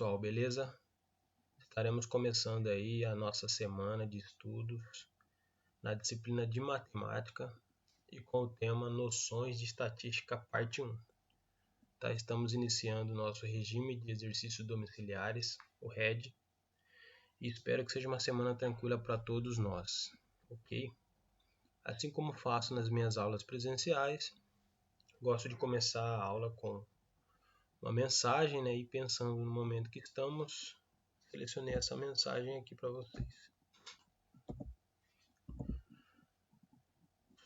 pessoal, beleza? Estaremos começando aí a nossa semana de estudos na disciplina de matemática e com o tema Noções de Estatística, parte 1. Tá? Estamos iniciando o nosso regime de exercícios domiciliares, o RED, e espero que seja uma semana tranquila para todos nós, ok? Assim como faço nas minhas aulas presenciais, gosto de começar a aula com uma mensagem, né? E pensando no momento que estamos, selecionei essa mensagem aqui para vocês.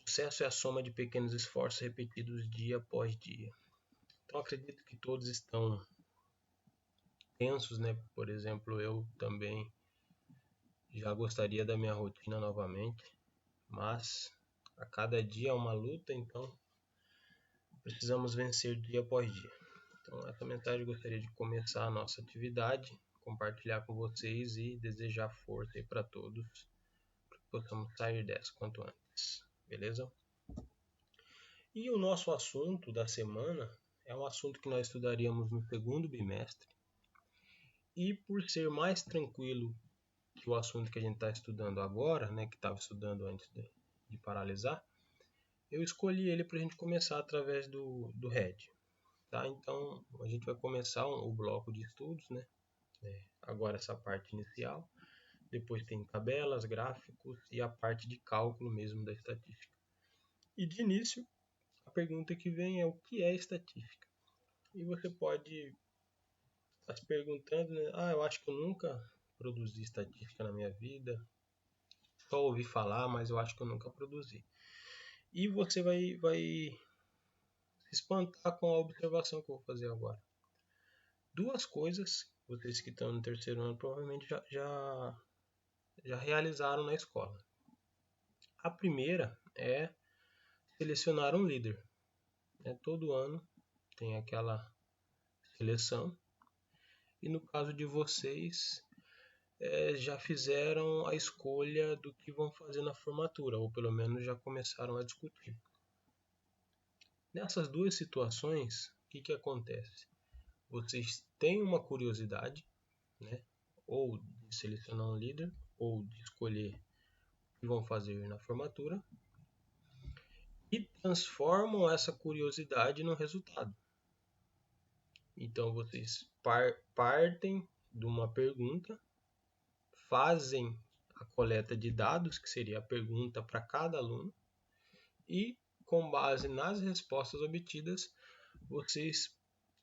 Sucesso é a soma de pequenos esforços repetidos dia após dia. Então acredito que todos estão tensos, né? Por exemplo, eu também já gostaria da minha rotina novamente, mas a cada dia é uma luta, então precisamos vencer dia após dia. Então, essa mensagem eu gostaria de começar a nossa atividade, compartilhar com vocês e desejar força aí para todos, para que possamos sair dessa quanto antes, beleza? E o nosso assunto da semana é um assunto que nós estudaríamos no segundo bimestre, e por ser mais tranquilo que o assunto que a gente está estudando agora, né, que estava estudando antes de paralisar, eu escolhi ele para a gente começar através do RED. Tá? Então, a gente vai começar o bloco de estudos, né? Agora essa parte inicial, depois tem tabelas, gráficos e a parte de cálculo mesmo da estatística. E de início, a pergunta que vem é: o que é estatística? E você pode estar se perguntando, né? Eu acho que eu nunca produzi estatística na minha vida, só ouvi falar, mas eu acho que eu nunca produzi. E você vai se espantar com a observação que eu vou fazer agora. Duas coisas, vocês que estão no terceiro ano provavelmente já realizaram na escola. A primeira é selecionar um líder. Todo ano tem aquela seleção, e no caso de vocês, já fizeram a escolha do que vão fazer na formatura, ou pelo menos já começaram a discutir. Nessas duas situações, o que acontece? Vocês têm uma curiosidade, né? Ou de selecionar um líder, ou de escolher o que vão fazer na formatura, e transformam essa curiosidade no resultado. Então vocês partem de uma pergunta, fazem a coleta de dados, que seria a pergunta para cada aluno, e com base nas respostas obtidas, vocês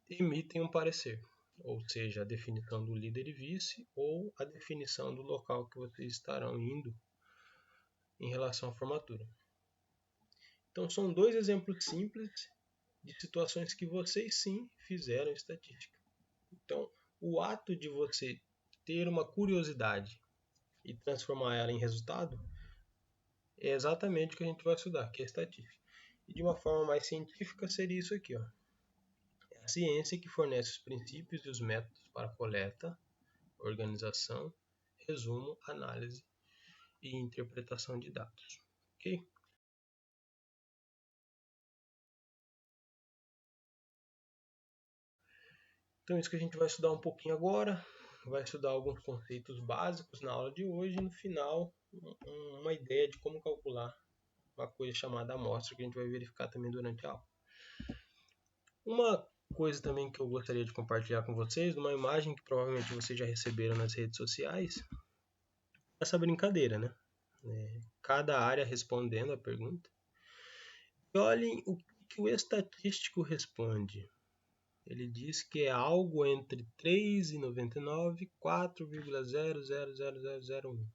emitem um parecer, ou seja, a definição do líder e vice, ou a definição do local que vocês estarão indo em relação à formatura. Então são dois exemplos simples de situações que vocês sim fizeram estatística. Então, o ato de você ter uma curiosidade e transformar ela em resultado é exatamente o que a gente vai estudar, que é estatística. E de uma forma mais científica seria isso aqui, ó. É a ciência que fornece os princípios e os métodos para coleta, organização, resumo, análise e interpretação de dados. Ok? Então, isso que a gente vai estudar um pouquinho agora. Vai estudar alguns conceitos básicos na aula de hoje e no final uma ideia de como calcular uma coisa chamada amostra, que a gente vai verificar também durante a aula. Uma coisa também que eu gostaria de compartilhar com vocês, uma imagem que provavelmente vocês já receberam nas redes sociais, essa brincadeira, né? Cada área respondendo a pergunta. E olhem o que o estatístico responde. Ele diz que é algo entre 3,99 e 4,000001.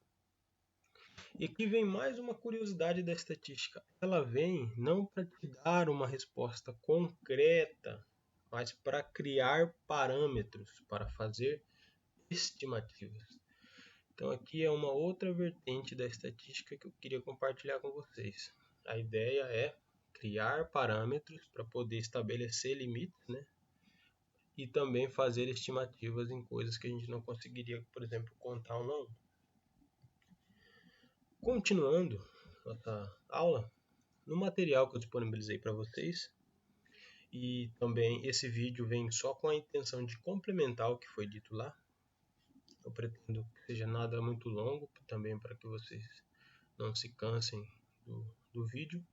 E aqui vem mais uma curiosidade da estatística. Ela vem não para te dar uma resposta concreta, mas para criar parâmetros, para fazer estimativas. Então aqui é uma outra vertente da estatística que eu queria compartilhar com vocês. A ideia é criar parâmetros para poder estabelecer limites, né? E também fazer estimativas em coisas que a gente não conseguiria, por exemplo, contar um a um. Continuando nossa aula, no material que eu disponibilizei para vocês, E também esse vídeo vem só com a intenção de complementar o que foi dito lá. Eu pretendo que seja nada muito longo, também para que vocês não se cansem do vídeo.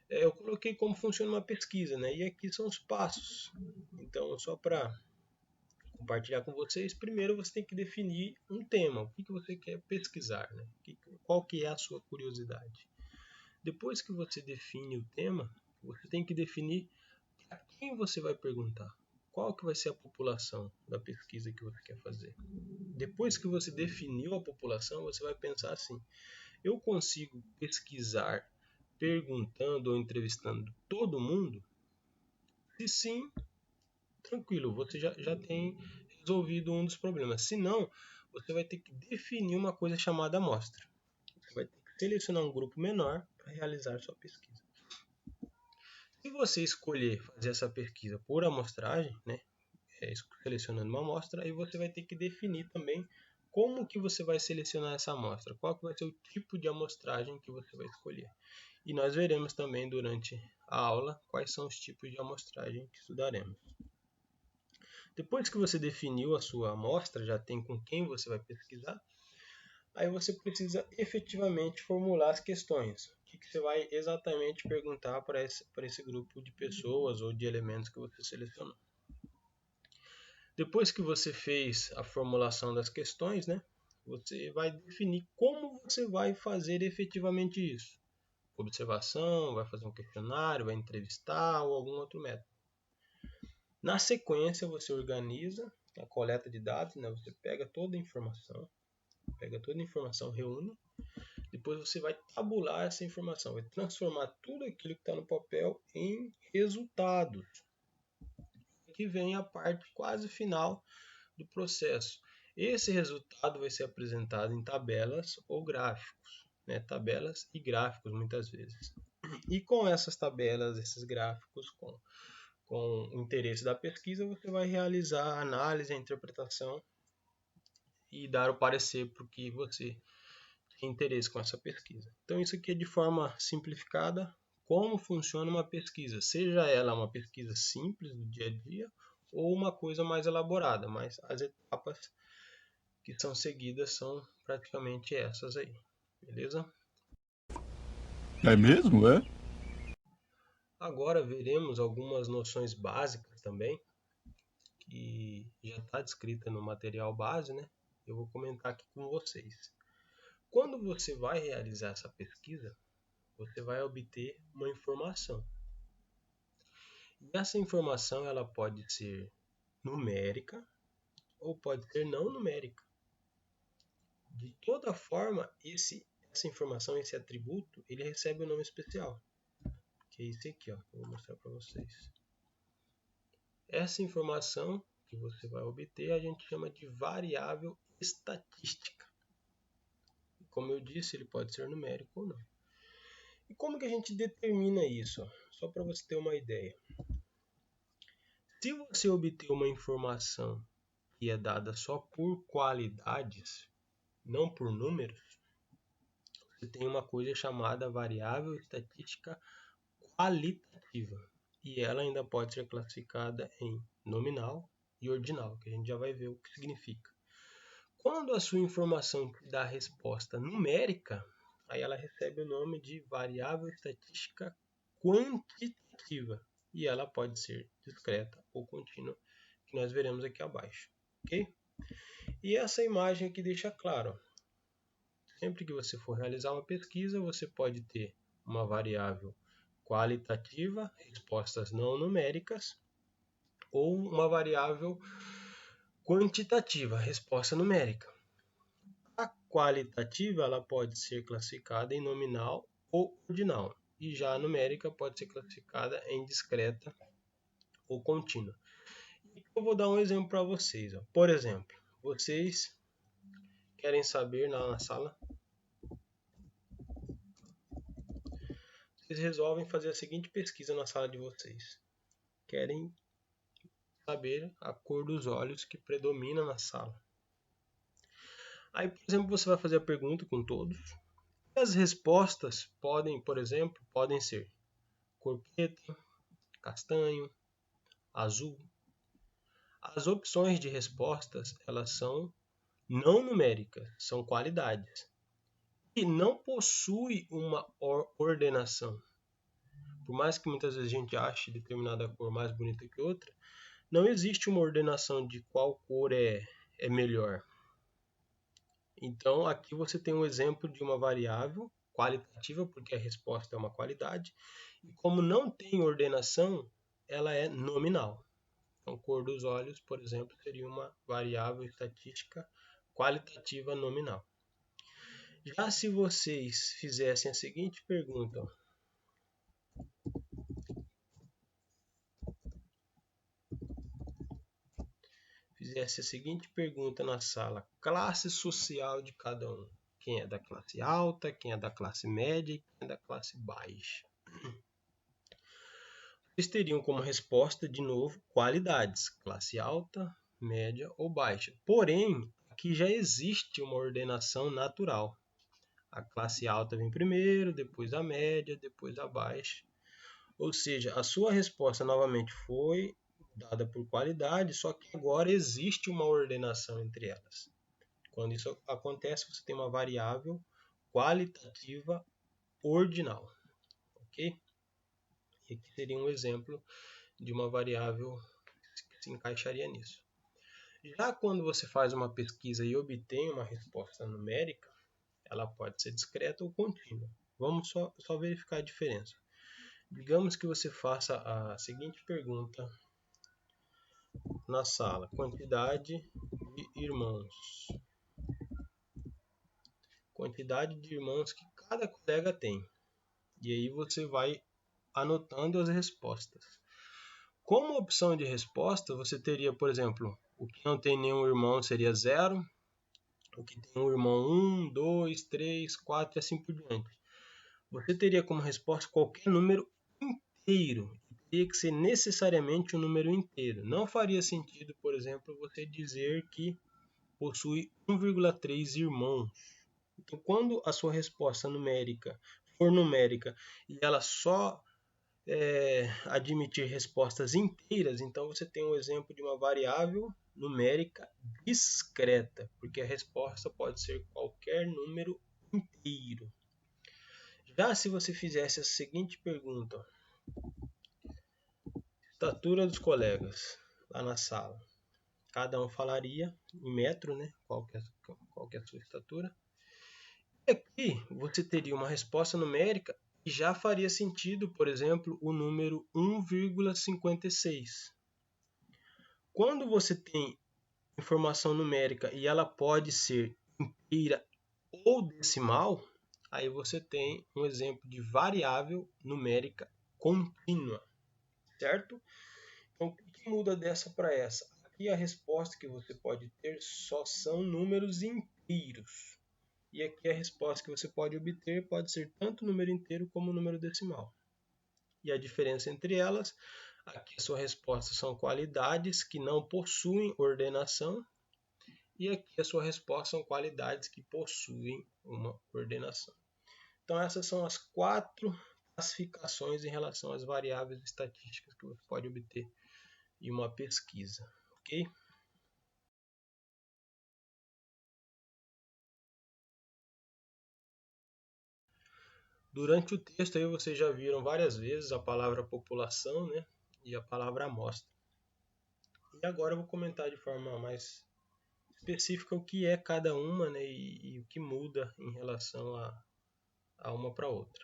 Eu coloquei como funciona uma pesquisa, né? E aqui são os passos. Então, só para compartilhar com vocês, primeiro você tem que definir um tema, o que você quer pesquisar, né? Qual que é a sua curiosidade. Depois que você define o tema, você tem que definir a quem você vai perguntar, qual que vai ser a população da pesquisa que você quer fazer. Depois que você definiu a população, você vai pensar assim, eu consigo pesquisar perguntando ou entrevistando todo mundo? Se sim, tranquilo, você já tem resolvido um dos problemas. Se não, você vai ter que definir uma coisa chamada amostra. Você vai ter que selecionar um grupo menor para realizar sua pesquisa. Se você escolher fazer essa pesquisa por amostragem, né, selecionando uma amostra, aí você vai ter que definir também como que você vai selecionar essa amostra, qual que vai ser o tipo de amostragem que você vai escolher. E nós veremos também durante a aula quais são os tipos de amostragem que estudaremos. Depois que você definiu a sua amostra, já tem com quem você vai pesquisar, aí você precisa efetivamente formular as questões. O que você vai exatamente perguntar para esse grupo de pessoas ou de elementos que você selecionou. Depois que você fez a formulação das questões, né, você vai definir como você vai fazer efetivamente isso. Observação, vai fazer um questionário, vai entrevistar ou algum outro método. Na sequência, você organiza a coleta de dados, né? Você pega toda a informação, reúne, depois você vai tabular essa informação, vai transformar tudo aquilo que está no papel em resultados. Aqui vem a parte quase final do processo. Esse resultado vai ser apresentado em tabelas ou gráficos, né? Tabelas e gráficos muitas vezes. E com essas tabelas, esses gráficos, com o interesse da pesquisa, você vai realizar a análise, a interpretação e dar o parecer porque você tem interesse com essa pesquisa. Então isso aqui é de forma simplificada como funciona uma pesquisa, seja ela uma pesquisa simples do dia a dia ou uma coisa mais elaborada, mas as etapas que são seguidas são praticamente essas aí, beleza? É mesmo? É? Agora veremos algumas noções básicas também, que já está descrita no material base, né? Eu vou comentar aqui com vocês. Quando você vai realizar essa pesquisa, você vai obter uma informação. E essa informação ela pode ser numérica ou pode ser não numérica. De toda forma, essa informação, esse atributo, ele recebe um nome especial, que é esse aqui, ó, que eu vou mostrar para vocês. Essa informação que você vai obter a gente chama de variável estatística. Como eu disse, ele pode ser numérico ou não. E como que a gente determina isso? Só para você ter uma ideia. Se você obter uma informação que é dada só por qualidades, não por números, você tem uma coisa chamada variável estatística qualitativa. E ela ainda pode ser classificada em nominal e ordinal, que a gente já vai ver o que significa. Quando a sua informação te dá a resposta numérica, aí ela recebe o nome de variável estatística quantitativa. E ela pode ser discreta ou contínua, que nós veremos aqui abaixo. Ok? E essa imagem aqui deixa claro. Sempre que você for realizar uma pesquisa, você pode ter uma variável qualitativa, respostas não numéricas, ou uma variável quantitativa, resposta numérica. A qualitativa ela pode ser classificada em nominal ou ordinal, e já a numérica pode ser classificada em discreta ou contínua. Eu vou dar um exemplo para vocês. Por exemplo, vocês querem saber na sala, vocês resolvem fazer a seguinte pesquisa na sala de vocês. Querem saber a cor dos olhos que predomina na sala. Aí, por exemplo, você vai fazer a pergunta com todos. E as respostas podem, por exemplo, podem ser cor preta, castanho, azul. As opções de respostas, elas são não numéricas, são qualidades. E não possui uma ordenação. Por mais que muitas vezes a gente ache determinada cor mais bonita que outra, não existe uma ordenação de qual cor é melhor. Então, aqui você tem um exemplo de uma variável qualitativa, porque a resposta é uma qualidade, e como não tem ordenação, ela é nominal. Então, cor dos olhos, por exemplo, seria uma variável estatística qualitativa nominal. Já se vocês fizessem a seguinte pergunta, na sala, classe social de cada um. Quem é da classe alta, quem é da classe média e quem é da classe baixa. Vocês teriam como resposta, de novo, qualidades, classe alta, média ou baixa. Porém, aqui já existe uma ordenação natural. A classe alta vem primeiro, depois a média, depois a baixa. Ou seja, a sua resposta novamente foi dada por qualidade, só que agora existe uma ordenação entre elas. Quando isso acontece, você tem uma variável qualitativa ordinal. Ok? E aqui seria um exemplo de uma variável que se encaixaria nisso. Já quando você faz uma pesquisa e obtém uma resposta numérica, ela pode ser discreta ou contínua. Vamos só verificar a diferença. Digamos que você faça a seguinte pergunta na sala: quantidade de irmãos. Quantidade de irmãos que cada colega tem. E aí você vai anotando as respostas. Como opção de resposta, você teria, por exemplo, o que não tem nenhum irmão seria 0, o que tem um irmão 1, 2, 3, 4 e assim por diante. Você teria como resposta qualquer número inteiro. Teria que ser necessariamente um número inteiro. Não faria sentido, por exemplo, você dizer que possui 1,3 irmãos. Então, quando a sua resposta numérica for numérica e ela só admitir respostas inteiras, então você tem um exemplo de uma variável numérica discreta, porque a resposta pode ser qualquer número inteiro. Já se você fizesse a seguinte pergunta: estatura dos colegas lá na sala, cada um falaria em metro, né? Qual que é a sua estatura. E aqui você teria uma resposta numérica e já faria sentido, por exemplo, o número 1,56. Quando você tem informação numérica e ela pode ser inteira ou decimal, aí você tem um exemplo de variável numérica contínua, certo? Então, o que muda dessa para essa? Aqui a resposta que você pode ter só são números inteiros. E aqui a resposta que você pode obter pode ser tanto número inteiro como número decimal. E a diferença entre elas, aqui a sua resposta são qualidades que não possuem ordenação, e aqui a sua resposta são qualidades que possuem uma ordenação. Então essas são as 4 classificações em relação às variáveis estatísticas que você pode obter em uma pesquisa, ok? Durante o texto aí vocês já viram várias vezes a palavra população, né, e a palavra amostra. E agora eu vou comentar de forma mais específica o que é cada uma, né, e o que muda em relação a uma para outra.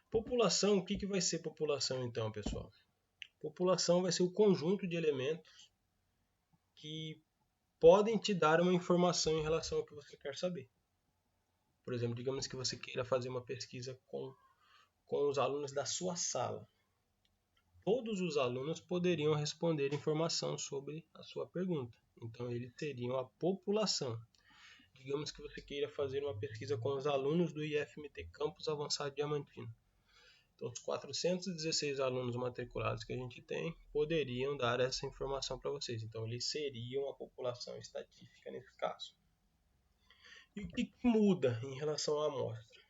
População, o que vai ser população então, pessoal? População vai ser o conjunto de elementos que podem te dar uma informação em relação ao que você quer saber. Por exemplo, digamos que você queira fazer uma pesquisa com os alunos da sua sala. Todos os alunos poderiam responder informação sobre a sua pergunta. Então, eles seriam a população. Digamos que você queira fazer uma pesquisa com os alunos do IFMT Campus Avançado Diamantino. Então, os 416 alunos matriculados que a gente tem poderiam dar essa informação para vocês. Então, eles seriam a população estatística nesse caso. E o que muda em relação à amostra?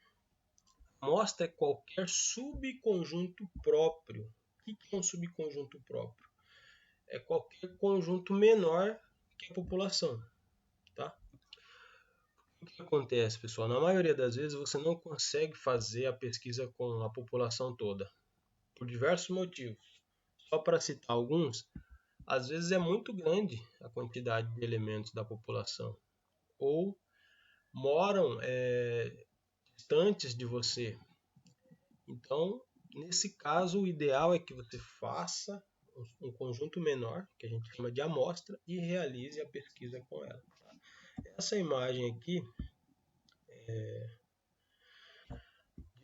A amostra é qualquer subconjunto próprio que é um subconjunto próprio? É qualquer conjunto menor que a população, tá? O que acontece, pessoal? Na maioria das vezes você não consegue fazer a pesquisa com a população toda, por diversos motivos. Só para citar alguns, às vezes é muito grande a quantidade de elementos da população, ou moram distantes de você. Então, nesse caso, o ideal é que você faça um conjunto menor, que a gente chama de amostra, e realize a pesquisa com ela. Essa imagem aqui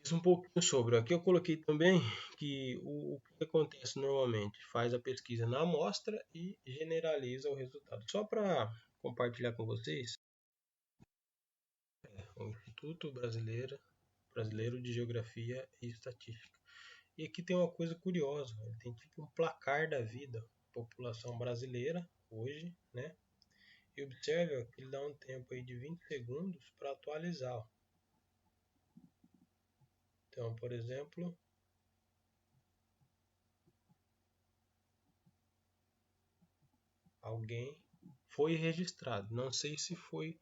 diz um pouquinho sobre. Aqui eu coloquei também que o que acontece normalmente, faz a pesquisa na amostra e generaliza o resultado. Só para compartilhar com vocês, o Instituto Brasileiro de Geografia e Estatística. E aqui tem uma coisa curiosa, tem tipo um placar da vida, população brasileira hoje, né? E observe ó, que ele dá um tempo aí de 20 segundos para atualizar. Ó. Então, por exemplo, alguém foi registrado. Não sei se foi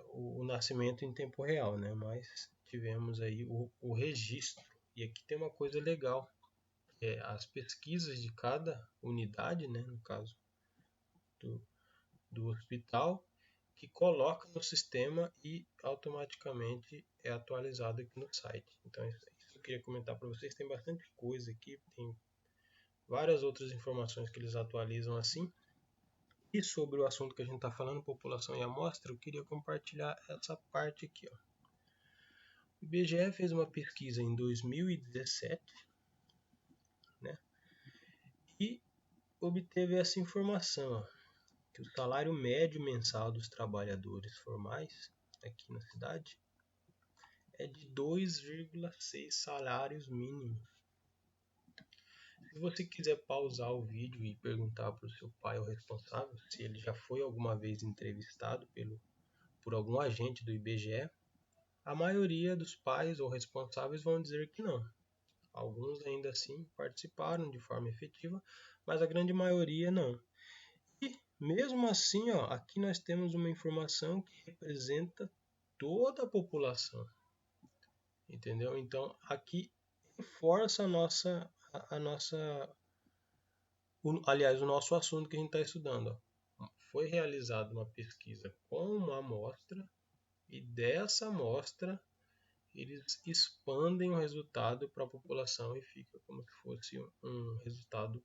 o nascimento em tempo real, né? Mas tivemos aí o registro. E aqui tem uma coisa legal. As pesquisas de cada unidade, né? No caso do hospital, que coloca no sistema e automaticamente é atualizado aqui no site. Então, isso eu queria comentar para vocês. Tem bastante coisa aqui, tem várias outras informações que eles atualizam assim. E sobre o assunto que a gente está falando, população e amostra, eu queria compartilhar essa parte aqui. Ó. O IBGE fez uma pesquisa em 2017, né, e obteve essa informação, ó, que o salário médio mensal dos trabalhadores formais aqui na cidade é de 2,6 salários mínimos. Se você quiser pausar o vídeo e perguntar para o seu pai ou responsável se ele já foi alguma vez entrevistado por algum agente do IBGE, a maioria dos pais ou responsáveis vão dizer que não. Alguns ainda assim participaram de forma efetiva, mas a grande maioria não. E mesmo assim, ó, aqui nós temos uma informação que representa toda a população. Entendeu? Então aqui reforça aliás, o nosso assunto que a gente está estudando. Ó. Foi realizada uma pesquisa com uma amostra e dessa amostra eles expandem o resultado para a população e fica como se fosse um resultado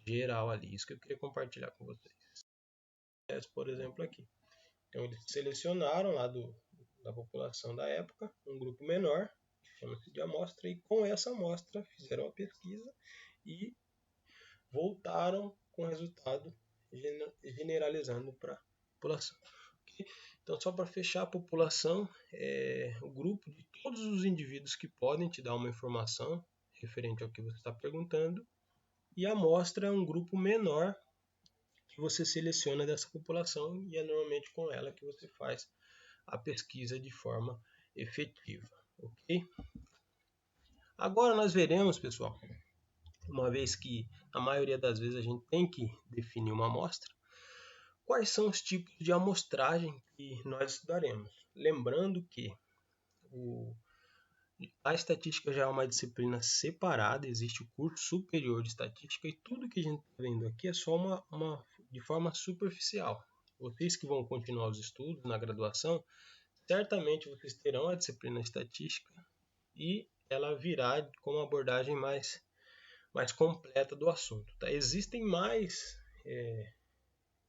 geral ali. Isso que eu queria compartilhar com vocês. Por exemplo, aqui. Então, eles selecionaram lá da população da época um grupo menor, que chama-se de amostra, e com essa amostra fizeram a pesquisa e voltaram com o resultado generalizando para a população. Okay? Então, só para fechar, a população é o grupo de todos os indivíduos que podem te dar uma informação referente ao que você está perguntando, e a amostra é um grupo menor que você seleciona dessa população e é normalmente com ela que você faz a pesquisa de forma efetiva. Ok? Agora nós veremos, pessoal, uma vez que a maioria das vezes a gente tem que definir uma amostra, quais são os tipos de amostragem que nós estudaremos. Lembrando que a estatística já é uma disciplina separada, existe o curso superior de estatística e tudo que a gente está vendo aqui é só de forma superficial. Vocês que vão continuar os estudos na graduação, certamente vocês terão a disciplina estatística e ela virá com uma abordagem mais completa do assunto. Tá? Existem mais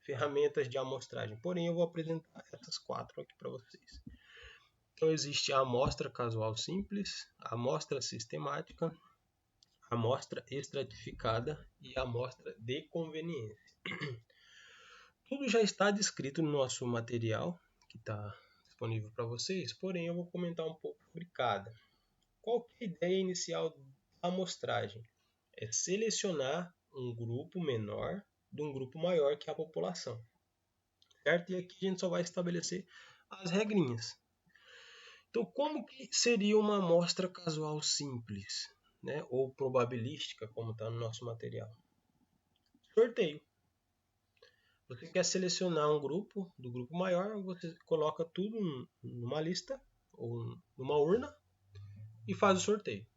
ferramentas de amostragem, porém eu vou apresentar essas 4 aqui para vocês. Então existe a amostra casual simples, a amostra sistemática, a amostra estratificada e a amostra de conveniência. Tudo já está descrito no nosso material, que está disponível para vocês, porém eu vou comentar um pouco sobre cada. Qual que é a ideia inicial da amostragem? É selecionar um grupo menor de um grupo maior que a população. Certo? E aqui a gente só vai estabelecer as regrinhas. Então, como que seria uma amostra casual simples? né, ou probabilística, como está no nosso material. Sorteio. Você quer selecionar um grupo, do grupo maior, você coloca tudo numa lista ou numa urna e faz o sorteio.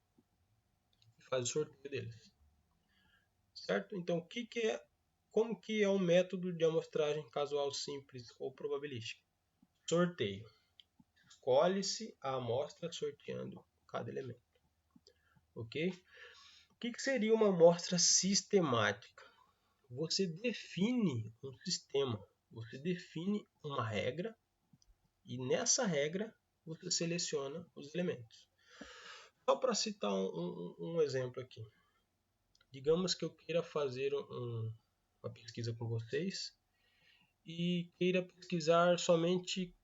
Deles. Certo? Então, como que é um método de amostragem casual simples ou probabilística? Sorteio. Escolhe-se a amostra sorteando cada elemento. Ok? O que seria uma amostra sistemática? Você define um sistema, você define uma regra e nessa regra você seleciona os elementos. Só para citar um exemplo aqui. Digamos que eu queira fazer uma pesquisa com vocês e queira pesquisar somente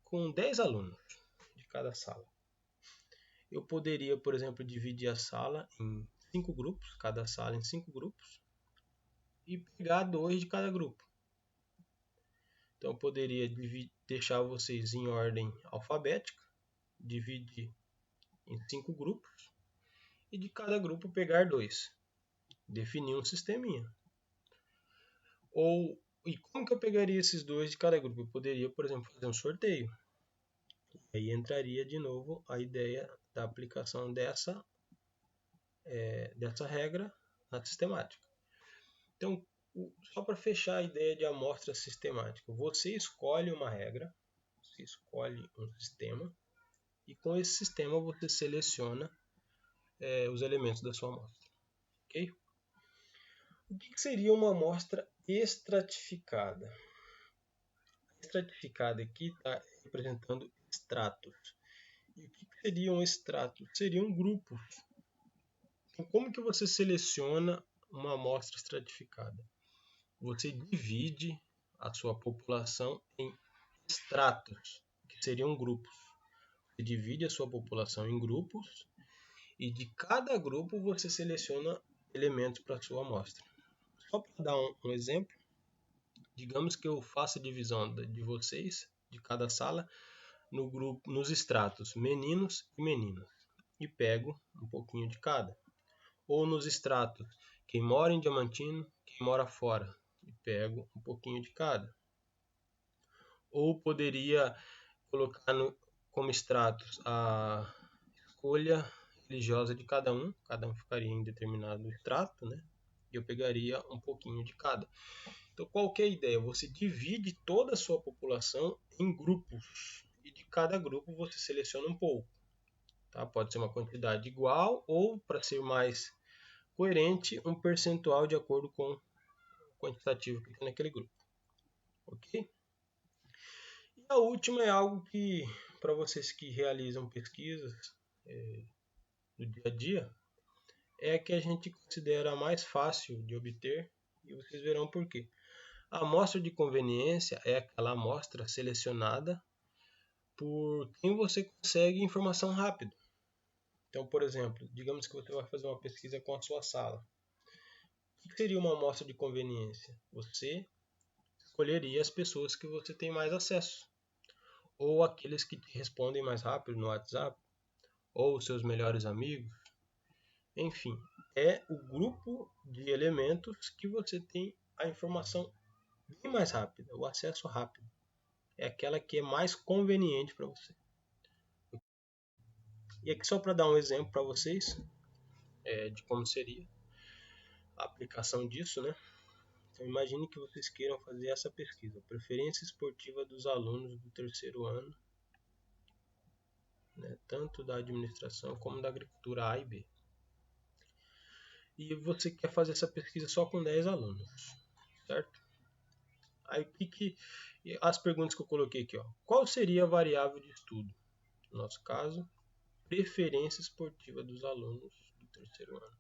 com 10 alunos de cada sala. Eu poderia, por exemplo, dividir a sala em 5 grupos, cada sala em 5 grupos, e pegar 2 de cada grupo. Então eu poderia deixar vocês em ordem alfabética, dividir em 5 grupos, e de cada grupo pegar 2. Definir um sisteminha. E como que eu pegaria esses 2 de cada grupo? Eu poderia, por exemplo, fazer um sorteio. Aí entraria de novo a ideia da aplicação dessa regra na sistemática. Então, só para fechar a ideia de amostra sistemática, você escolhe uma regra, você escolhe um sistema, e com esse sistema você seleciona os elementos da sua amostra. Okay? O que seria uma amostra estratificada? A estratificada aqui está representando estratos. E o que seriam estratos? Seriam grupos. Então, como que você seleciona uma amostra estratificada? Você divide a sua população em estratos, que seriam grupos. Você divide a sua população em grupos e de cada grupo você seleciona elementos para a sua amostra. Só para dar um exemplo, digamos que eu faça a divisão de vocês, de cada sala, nos estratos meninos e meninas, e pego um pouquinho de cada. Ou nos estratos quem mora em Diamantino, quem mora fora, e pego um pouquinho de cada. Ou poderia colocar como estratos a escolha religiosa de cada um ficaria em determinado estrato, né? E eu pegaria um pouquinho de cada. Então, qual que é a ideia? Você divide toda a sua população em grupos e de cada grupo você seleciona um pouco. Tá? Pode ser uma quantidade igual ou, para ser mais coerente, um percentual de acordo com o quantitativo que tem naquele grupo. Ok? E a última é algo que, para vocês que realizam pesquisas no dia a dia, é a que a gente considera mais fácil de obter e vocês verão por quê. A amostra de conveniência é aquela amostra selecionada por quem você consegue informação rápido. Então, por exemplo, digamos que você vai fazer uma pesquisa com a sua sala. O que seria uma amostra de conveniência? Você escolheria as pessoas que você tem mais acesso, ou aqueles que te respondem mais rápido no WhatsApp, ou seus melhores amigos. Enfim, é o grupo de elementos que você tem a informação bem mais rápida, o acesso rápido. É aquela que é mais conveniente para você. E aqui só para dar um exemplo para vocês de como seria a aplicação disso, né? Então imagine que vocês queiram fazer essa pesquisa, preferência esportiva dos alunos do terceiro ano, né? Tanto da administração como da agricultura A e B. E você quer fazer essa pesquisa só com 10 alunos, certo? Aí as perguntas que eu coloquei aqui, ó. Qual seria a variável de estudo? No nosso caso, preferência esportiva dos alunos do terceiro ano.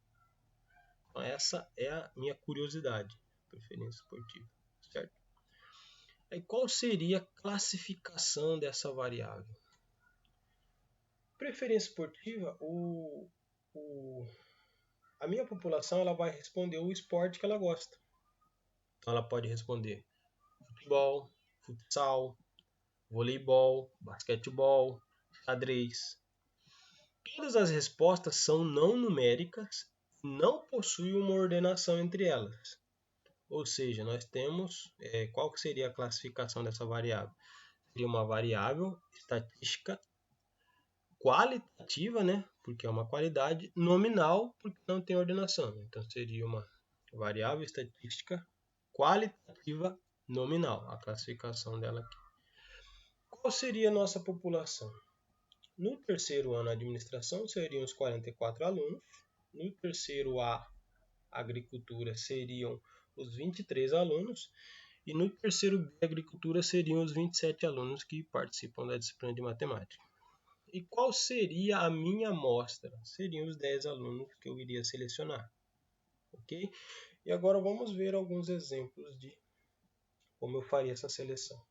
Então essa é a minha curiosidade, preferência esportiva, certo? Aí qual seria a classificação dessa variável? Preferência esportiva, a minha população ela vai responder o esporte que ela gosta. Então ela pode responder futebol, futsal, voleibol, basquetebol, xadrez. Todas as respostas são não numéricas e não possuem uma ordenação entre elas. Ou seja, nós temos, qual que seria a classificação dessa variável? Seria uma variável estatística qualitativa, né? Porque é uma qualidade, nominal, porque não tem ordenação. Então seria uma variável estatística qualitativa nominal, a classificação dela aqui. Qual seria a nossa população? No terceiro ano, a administração seriam os 44 alunos. No terceiro A, agricultura, seriam os 23 alunos. E no terceiro B, agricultura, seriam os 27 alunos que participam da disciplina de matemática. E qual seria a minha amostra? Seriam os 10 alunos que eu iria selecionar. Ok? E agora vamos ver alguns exemplos de como eu faria essa seleção.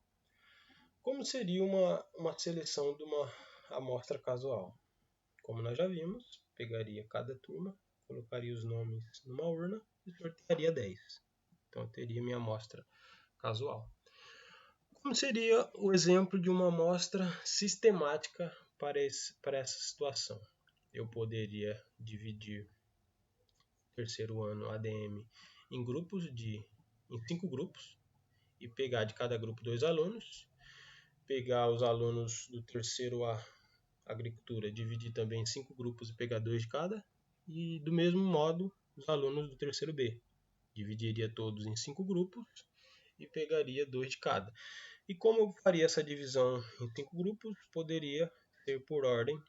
Como seria uma seleção de uma amostra casual? Como nós já vimos, pegaria cada turma, colocaria os nomes numa urna e sortearia 10. Então eu teria minha amostra casual. Como seria o exemplo de uma amostra sistemática para essa situação? Eu poderia dividir o terceiro ano ADM em 5 grupos e pegar de cada grupo 2 alunos, pegar os alunos do terceiro A, agricultura, dividir também em 5 grupos e pegar 2 de cada, e do mesmo modo os alunos do terceiro B, dividiria todos em 5 grupos e pegaria 2 de cada. E como eu faria essa divisão em 5 grupos? Poderia ser por ordem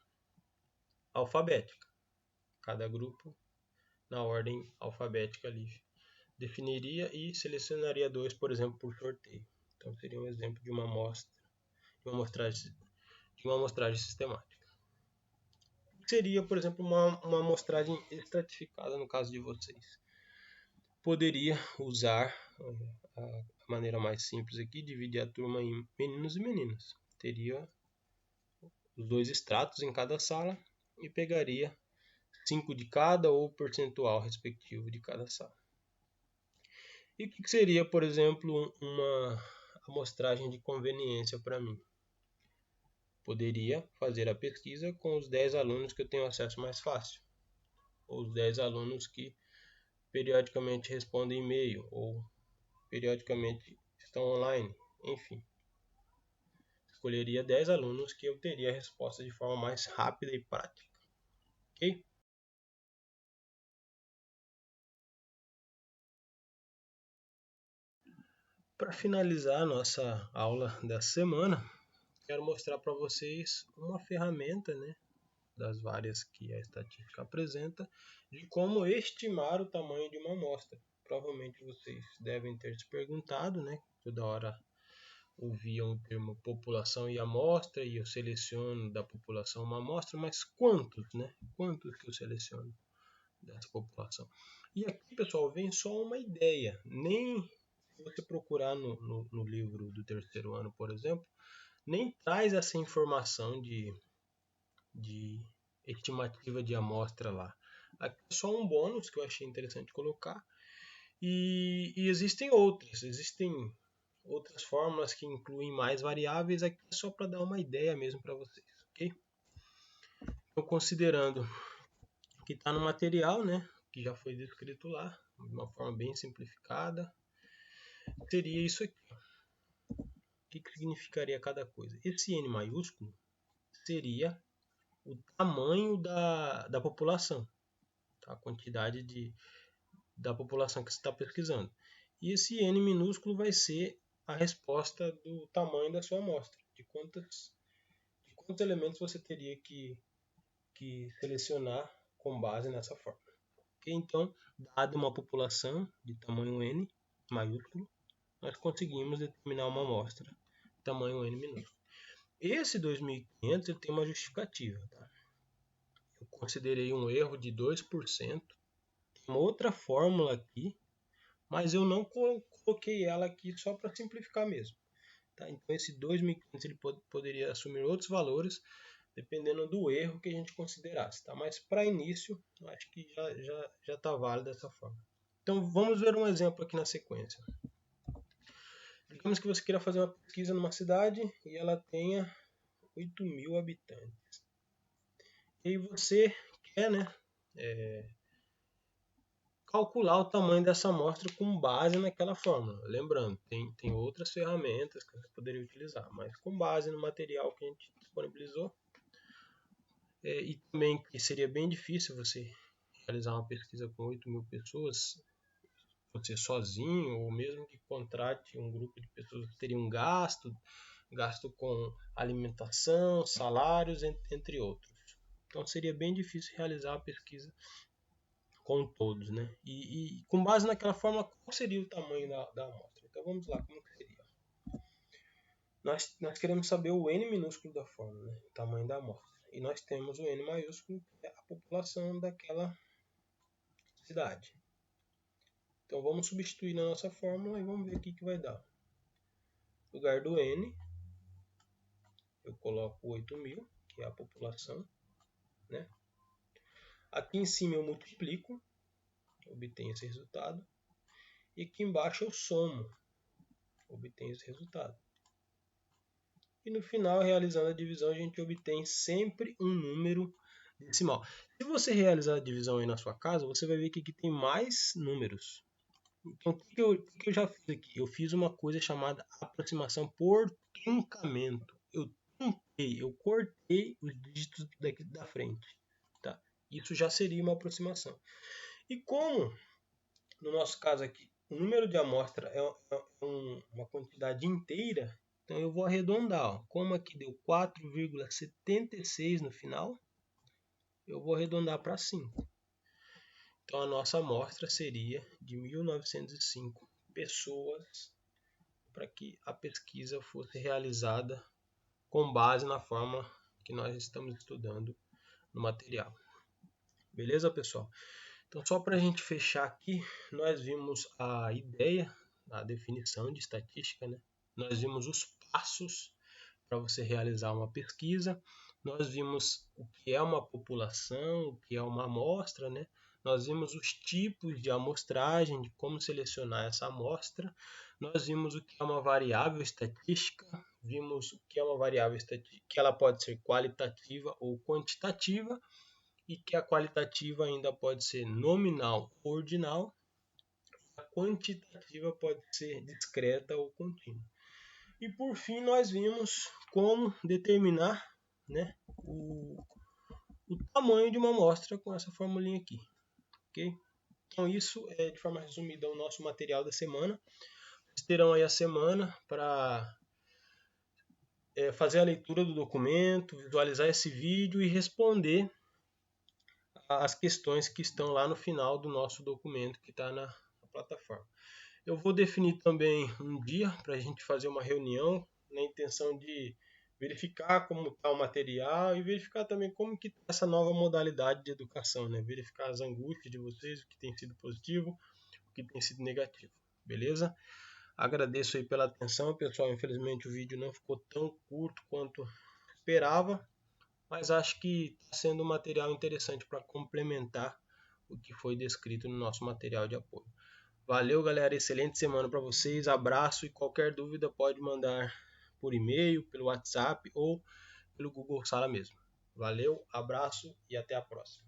alfabética. Cada grupo na ordem alfabética ali. Definiria e selecionaria 2, por exemplo, por sorteio. Então seria um exemplo de uma amostragem sistemática. Seria, por exemplo, uma amostragem estratificada no caso de vocês. Poderia usar a maneira mais simples aqui, dividir a turma em meninos e meninas. Teria os 2 estratos em cada sala e pegaria 5 de cada ou percentual respectivo de cada sala. E o que seria, por exemplo, uma amostragem de conveniência para mim? Poderia fazer a pesquisa com os 10 alunos que eu tenho acesso mais fácil, ou os 10 alunos que periodicamente respondem e-mail, ou periodicamente estão online, enfim. Escolheria 10 alunos que eu teria a resposta de forma mais rápida e prática. Ok? Para finalizar a nossa aula dessa semana, quero mostrar para vocês uma ferramenta, né, das várias que a estatística apresenta, de como estimar o tamanho de uma amostra. Provavelmente vocês devem ter se perguntado, né, toda hora ouviam o termo população e amostra, e eu seleciono da população uma amostra, mas quantos, né? Quantos que eu seleciono dessa população? E aqui, pessoal, vem só uma ideia. Nem se você procurar no livro do terceiro ano, por exemplo, nem traz essa informação de estimativa de amostra lá. Aqui é só um bônus que eu achei interessante colocar. E existem outras fórmulas que incluem mais variáveis, aqui é só para dar uma ideia mesmo para vocês, ok? Então, considerando que está no material, né, que já foi descrito lá, de uma forma bem simplificada, seria isso aqui. O que significaria cada coisa? Esse N maiúsculo seria o tamanho da população, tá? A quantidade da população que você está pesquisando. E esse N minúsculo vai ser a resposta do tamanho da sua amostra, de quantos elementos você teria que selecionar com base nessa forma. Okay? Então, dada uma população de tamanho N maiúsculo, nós conseguimos determinar uma amostra de tamanho N minúsculo. Esse 2500 ele tem uma justificativa. Tá? Eu considerei um erro de 2%, tem uma outra fórmula aqui, mas eu não coloquei ela aqui só para simplificar mesmo. Tá? Então esse 2.500 ele poderia assumir outros valores, dependendo do erro que a gente considerasse. Tá? Mas para início, eu acho que já está válido dessa forma. Então vamos ver um exemplo aqui na sequência. Digamos que você queira fazer uma pesquisa numa cidade e ela tenha 8.000 habitantes. E você quer, né, calcular o tamanho dessa amostra com base naquela fórmula. Lembrando, tem outras ferramentas que você poderia utilizar, mas com base no material que a gente disponibilizou. E também que seria bem difícil você realizar uma pesquisa com 8.000 pessoas, você sozinho, ou mesmo que contrate um grupo de pessoas que teriam gasto com alimentação, salários, entre outros. Então seria bem difícil realizar a pesquisa com todos, né? E com base naquela forma, qual seria o tamanho da amostra? Então vamos lá, como que seria? Nós queremos saber o N minúsculo da fórmula, né? O tamanho da amostra. E nós temos o N maiúsculo, que é a população daquela cidade. Então vamos substituir na nossa fórmula e vamos ver o que vai dar. No lugar do N, eu coloco 8.000, que é a população, né? Aqui em cima eu multiplico, obtenho esse resultado. E aqui embaixo eu somo, obtenho esse resultado. E no final, realizando a divisão, a gente obtém sempre um número decimal. Se você realizar a divisão aí na sua casa, você vai ver que aqui tem mais números. Então, o que eu já fiz aqui? Eu fiz uma coisa chamada aproximação por truncamento. Eu trunquei, eu cortei os dígitos daqui da frente. Tá? Isso já seria uma aproximação. E como, no nosso caso aqui, o número de amostra é uma quantidade inteira, então eu vou arredondar. Ó. Como aqui deu 4,76 no final, eu vou arredondar para 5. Então a nossa amostra seria de 1.905 pessoas para que a pesquisa fosse realizada com base na fórmula que nós estamos estudando no material. Beleza, pessoal? Então, só para a gente fechar aqui, nós vimos a ideia, a definição de estatística, né? Nós vimos os passos para você realizar uma pesquisa, nós vimos o que é uma população, o que é uma amostra, né? Nós vimos os tipos de amostragem, de como selecionar essa amostra, nós vimos o que é uma variável estatística, vimos o que é uma variável estatística, que ela pode ser qualitativa ou quantitativa, e que a qualitativa ainda pode ser nominal ou ordinal, a quantitativa pode ser discreta ou contínua. E por fim nós vimos como determinar, né, o tamanho de uma amostra com essa formulinha aqui. Okay? Então isso é de forma resumida o nosso material da semana. Vocês terão aí a semana para fazer a leitura do documento, visualizar esse vídeo e responder as questões que estão lá no final do nosso documento que está na plataforma. Eu vou definir também um dia para a gente fazer uma reunião na intenção de verificar como está o material e verificar também como que está essa nova modalidade de educação, né? Verificar as angústias de vocês, o que tem sido positivo, o que tem sido negativo, beleza? Agradeço aí pela atenção, pessoal. Infelizmente o vídeo não ficou tão curto quanto esperava, mas acho que está sendo um material interessante para complementar o que foi descrito no nosso material de apoio. Valeu, galera. Excelente semana para vocês. Abraço e qualquer dúvida pode mandar por e-mail, pelo WhatsApp ou pelo Google Sala mesmo. Valeu, abraço e até a próxima.